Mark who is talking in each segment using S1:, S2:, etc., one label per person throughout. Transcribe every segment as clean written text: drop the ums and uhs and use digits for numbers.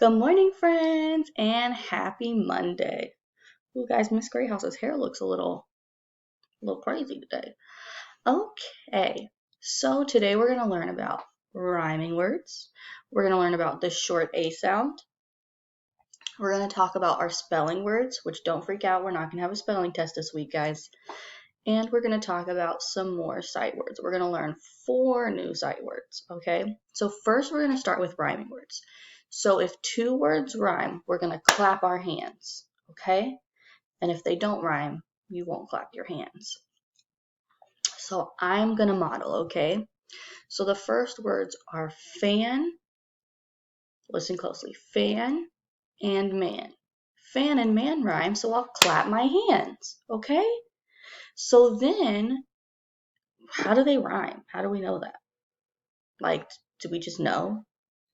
S1: Good morning, friends, and happy Monday. Ooh, guys, Miss Greyhouse's hair looks a little crazy today. Okay, so today we're going to learn about rhyming words. We're going to learn about the short A sound. We're going to talk about our spelling words, which don't freak out, we're not going to have a spelling test this week, guys. And we're going to talk about some more sight words. We're going to learn 4 new sight words, okay? So first we're going to start with rhyming words. So if 2 words rhyme, we're going to clap our hands, okay? And if they don't rhyme, you won't clap your hands. So I'm going to model, okay? So the first words are fan, listen closely, fan and man. Fan and man rhyme, so I'll clap my hands, okay? So then, how do they rhyme? How do we know that? Like, do we just know?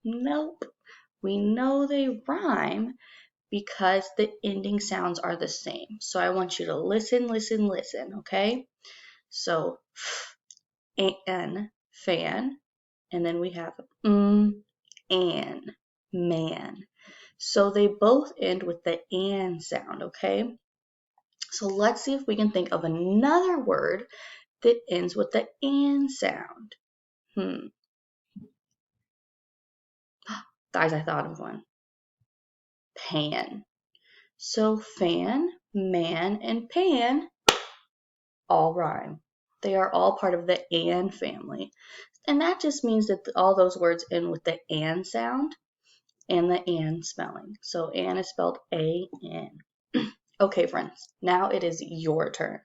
S1: Nope. We know they rhyme because the ending sounds are the same. So I want you to listen, okay? So, an, fan, and then we have an, man. So they both end with the an sound, okay? So let's see if we can think of another word that ends with the an sound. Guys, I thought of one. Pan. So fan, man, and pan all rhyme. They are all part of the an family. And that just means that all those words end with the an sound and the an spelling. So an is spelled A-N. Okay, friends, now it is your turn.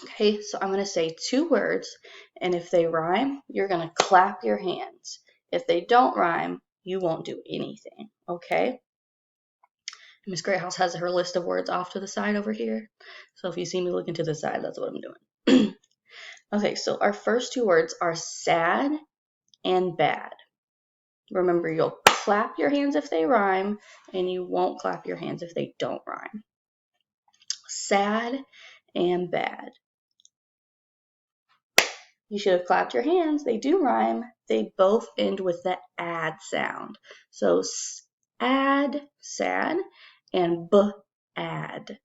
S1: Okay, so I'm going to say 2 words, and if they rhyme, you're going to clap your hands. If they don't rhyme, you won't do anything, okay? Miss Greathouse has her list of words off to the side over here. So if you see me looking to the side, that's what I'm doing. Okay, so our first 2 words are sad and bad. Remember, you'll clap your hands if they rhyme, and you won't clap your hands if they don't rhyme. Sad and bad. You should have clapped your hands. They do rhyme. They both end with the ad sound. So ad, sad, and b-ad,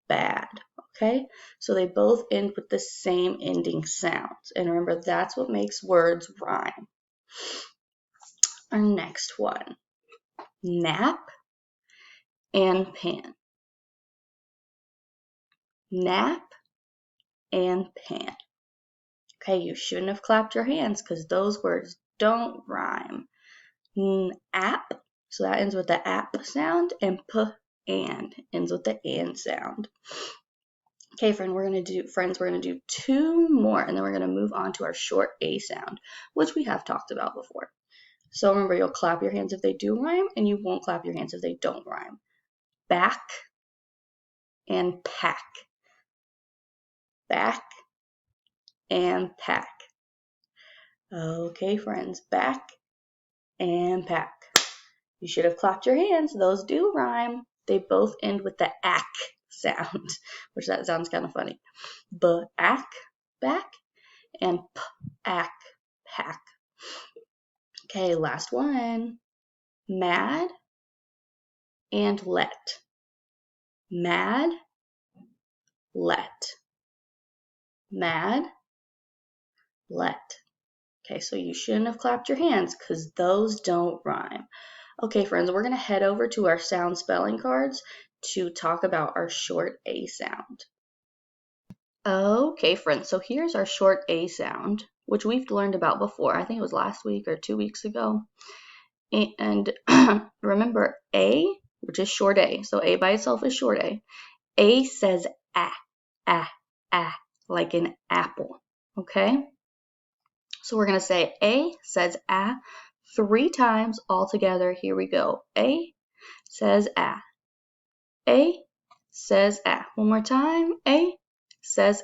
S1: bad. Okay, so they both end with the same ending sounds. And remember, that's what makes words rhyme. Our next one, nap and pan. Nap and pan. Okay, you shouldn't have clapped your hands because those words don't rhyme. App, so that ends with the app sound, and and ends with the and sound. Okay, friends, we're gonna do 2 more, and then we're gonna move on to our short A sound, which we have talked about before. So remember, you'll clap your hands if they do rhyme, and you won't clap your hands if they don't rhyme. Back and pack. Back and pack. Okay, friends, back and pack. You should have clapped your hands. Those do rhyme. They both end with the ack sound, which that sounds kind of funny. Back, back, and ack, pack. Okay, last one. Mad and let. Mad, let. Mad, let. Okay, so you shouldn't have clapped your hands because those don't rhyme. Okay, friends, we're going to head over to our sound spelling cards to talk about our short A sound. Okay, friends, so here's our short A sound, which we've learned about before. I think it was last week or 2 weeks ago. And remember, A, which is short A, so A by itself is short A. A says ah, like an apple, okay? So we're going to say A says 3 times all together. Here we go. A says A says One more time. A says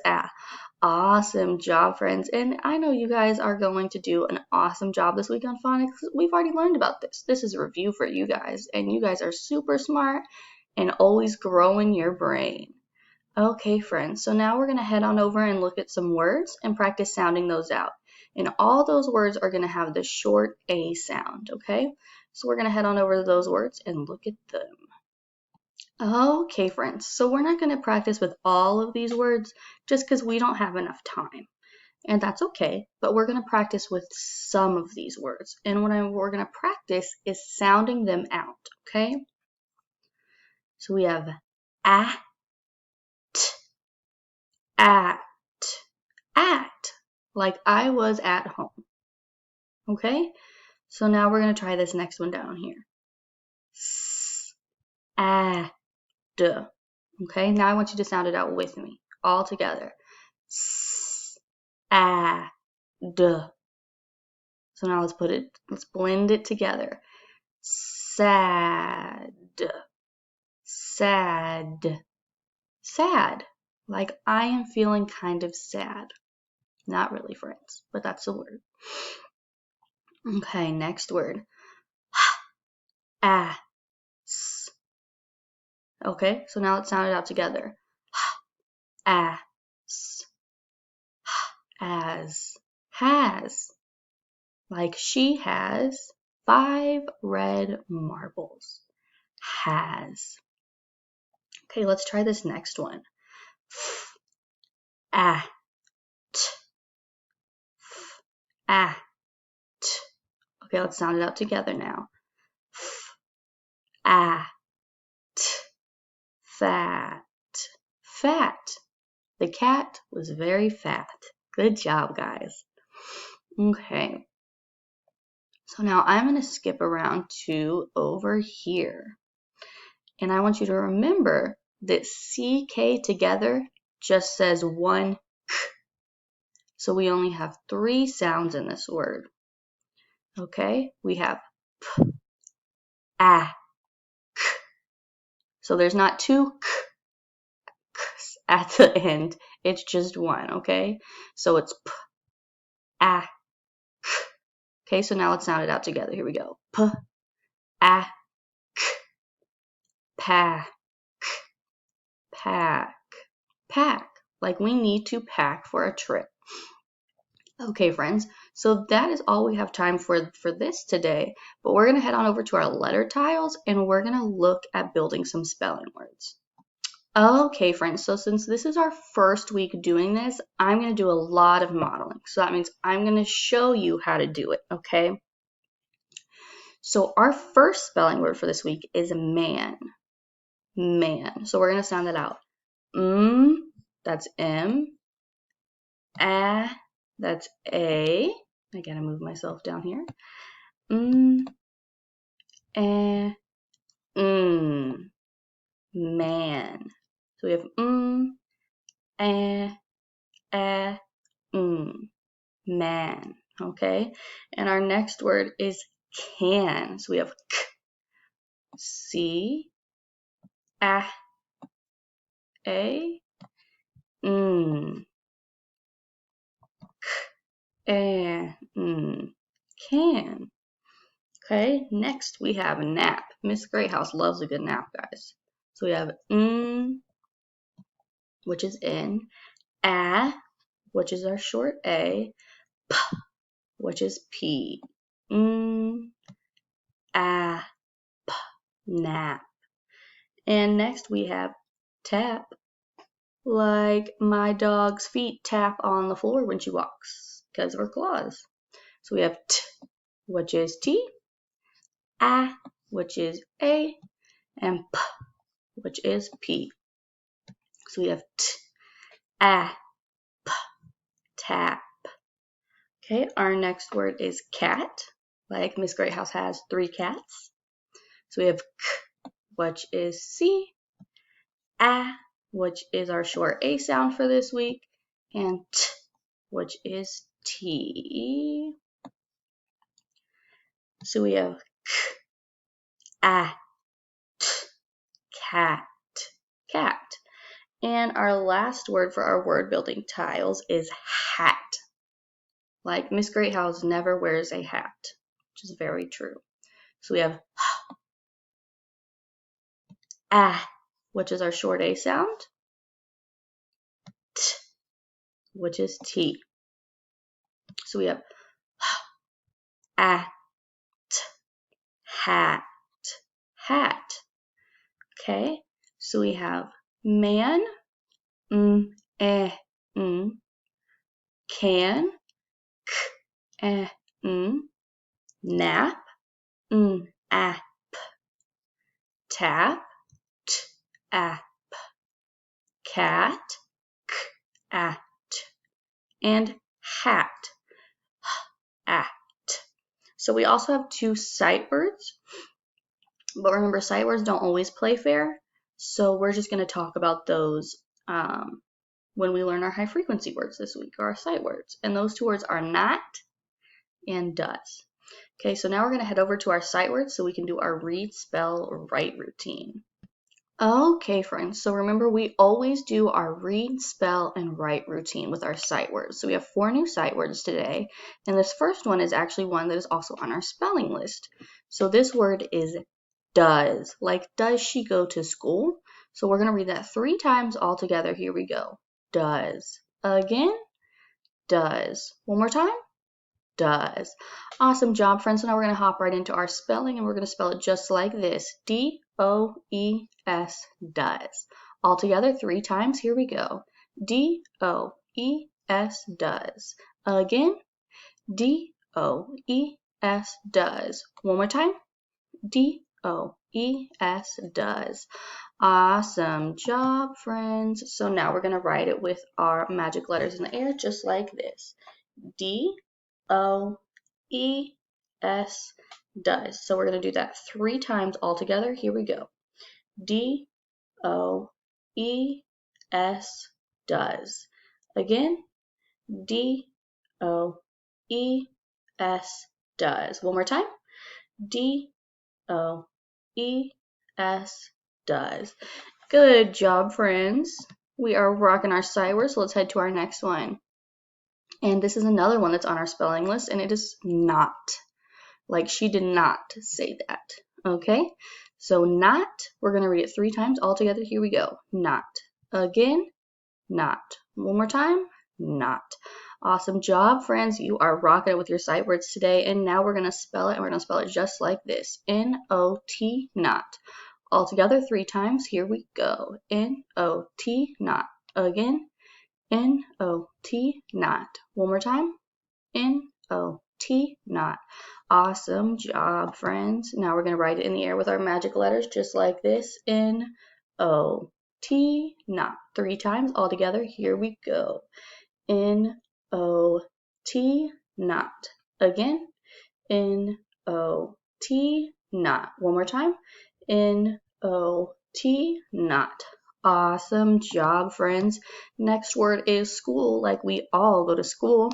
S1: Awesome job, friends. And I know you guys are going to do an awesome job this week on phonics. We've already learned about this. This is a review for you guys. And you guys are super smart and always growing your brain. Okay, friends, so now we're going to head on over and look at some words and practice sounding those out. And all those words are going to have the short A sound, okay? So we're going to head on over to those words and look at them. Okay, friends, so we're not going to practice with all of these words just because we don't have enough time. And that's okay, but we're going to practice with some of these words. And what we're going to practice is sounding them out, okay? So we have at, at, like I was at home, okay? So now we're going to try this next one down here. S-a-d. Okay, now I want you to sound it out with me, all together. S-a-d. So now let's blend it together. Sad, sad, sad. Like I am feeling kind of sad. Not really, friends, but that's the word. Okay, next word. Ass. Okay, so now let's sound it out together. Ass. As. Has. Like she has 5 red marbles. Has. Okay, let's try this next one. At. At. Okay, let's sound it out together now. At. Fat. Fat. The cat was very fat. Good job, guys. Okay. So now I'm going to skip around to over here. And I want you to remember that CK together just says one k. So we only have 3 sounds in this word. Okay? We have p, a, k. So there's not 2 k's at the end. It's just one, okay? So it's p, a, k. Okay, so now let's sound it out together. Here we go. P, a, k. Pack, pack, pack. Like we need to pack for a trip. Okay, friends, so that is all we have time for this today, but we're going to head on over to our letter tiles and we're going to look at building some spelling words. Okay, friends, so since this is our first week doing this, I'm going to do a lot of modeling. So that means I'm going to show you how to do it, okay? So our first spelling word for this week is man. Man. So we're going to sound it out. That's M. That's A. I gotta move myself down here. Man. So we have man. Okay. And our next word is can. So we have k, c, a, can. Okay, next we have nap. Miss Greyhouse loves a good nap, guys. So we have which is N, a, which is our short A, p, which is P. A, p, nap. And next we have tap, like my dog's feet tap on the floor when she walks because of her claws. So we have T, which is T, A, which is A, and P, which is P. So we have T, A, P, tap. Okay, our next word is cat, like Miss Greathouse has 3 cats. So we have K, which is C, A, which is our short A sound for this week, and T, which is T. So we have K, A, T, cat, cat. And our last word for our word building tiles is hat. Like Miss Greathouse never wears a hat, which is very true. So we have which is our short A sound, T, which is T. So we have a, t, hat, hat. Okay, so we have man, can, can, nap, app, tap, app, cat, at, and hat, at. So we also have two sight words, but remember, sight words don't always play fair, so we're just going to talk about those when we learn our high frequency words this week, or our sight words. And those two words are not and does. Okay, so now we're going to head over to our sight words so we can do our read, spell, write routine. Okay, friends, so remember we always do our read, spell, and write routine with our sight words. So we have 4 new sight words today, and this first one is actually one that is also on our spelling list. So this word is does, like does she go to school? So we're going to read that 3 times all together. Here we go. Does. Again, does. One more time. Does. Awesome job, friends. So now we're going to hop right into our spelling, and we're going to spell it just like this. D-O-E-S, does. All together 3 times. Here we go. D-O-E-S, does. Again, D-O-E-S, does. One more time. D-O-E-S, does. Awesome job, friends. So now we're going to write it with our magic letters in the air, just like this. D-O-E-S, does. So we're going to do that 3 times all together. Here we go. D-O-E-S, does. Again, D-O-E-S, does. One more time. D-O-E-S, does. Good job, friends. We are rocking our sight words, so let's head to our next one. And this is another one that's on our spelling list, and it is not. Like she did not say that. Okay? So not, we're going to read it 3 times all together. Here we go. Not. Again, not. One more time. Not. Awesome job, friends. You are rocking it with your sight words today. And now we're going to spell it, and we're going to spell it just like this. N-O-T, not. All together 3 times. Here we go. N-O-T, not. Again, N-O-T, not. One more time. N-O-T, not. Awesome job, friends. Now we're going to write it in the air with our magic letters just like this. N-O-T, not. 3 times all together. Here we go. N-O-T, not. Again, N-O-T, not. One more time. N-O-T, not. Awesome job, friends. Next word is school, like we all go to school.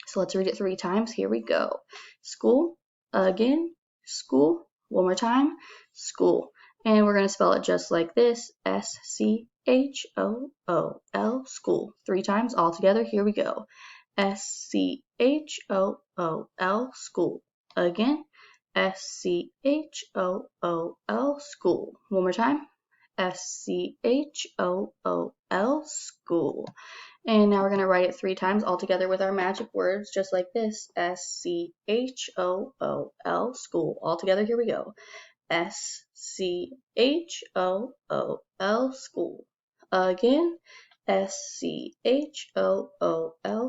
S1: So let's read it 3 times. Here we go. School. Again, school. One more time. School. And we're going to spell it just like this. S-C-H-O-O-L, school. 3 times all together. Here we go. S-C-H-O-O-L, school. Again, S-C-H-O-O-L, school. One more time. S-C-H-O-O-L, school. And now we're going to write it 3 times all together with our magic words, just like this. S-C-H-O-O-L, school. All together, here we go. S-C-H-O-O-L, school. Again, S-C-H-O-O-L,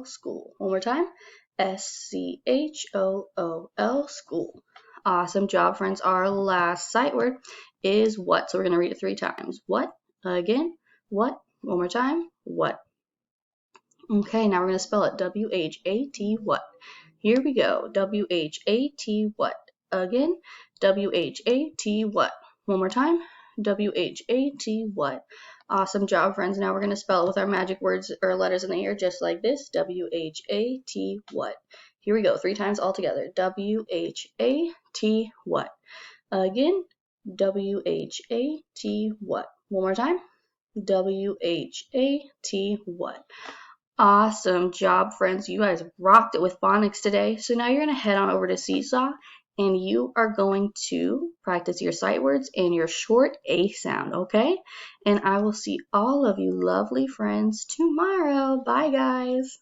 S1: school. One more time. S-C-H-O-O-L, school. Awesome job, friends. Our last sight word is what. So we're going to read it 3 times. What? Again, what? One more time. What? Okay, now we're going to spell it W-H-A-T, what. Here we go. W-H-A-T, what. Again, W-H-A-T, what. One more time. W-H-A-T, what. Awesome job, friends. Now we're going to spell it with our magic words or letters in the air, just like this. W-H-A-T, what. Here we go. 3 times all together. W-H-A-T, what. Again, W-H-A-T, what. One more time. W-H-A-T, what. Awesome job, friends. You guys rocked it with phonics today. So now you're going to head on over to Seesaw, and you are going to practice your sight words and your short A sound, okay? And I will see all of you lovely friends tomorrow. Bye, guys.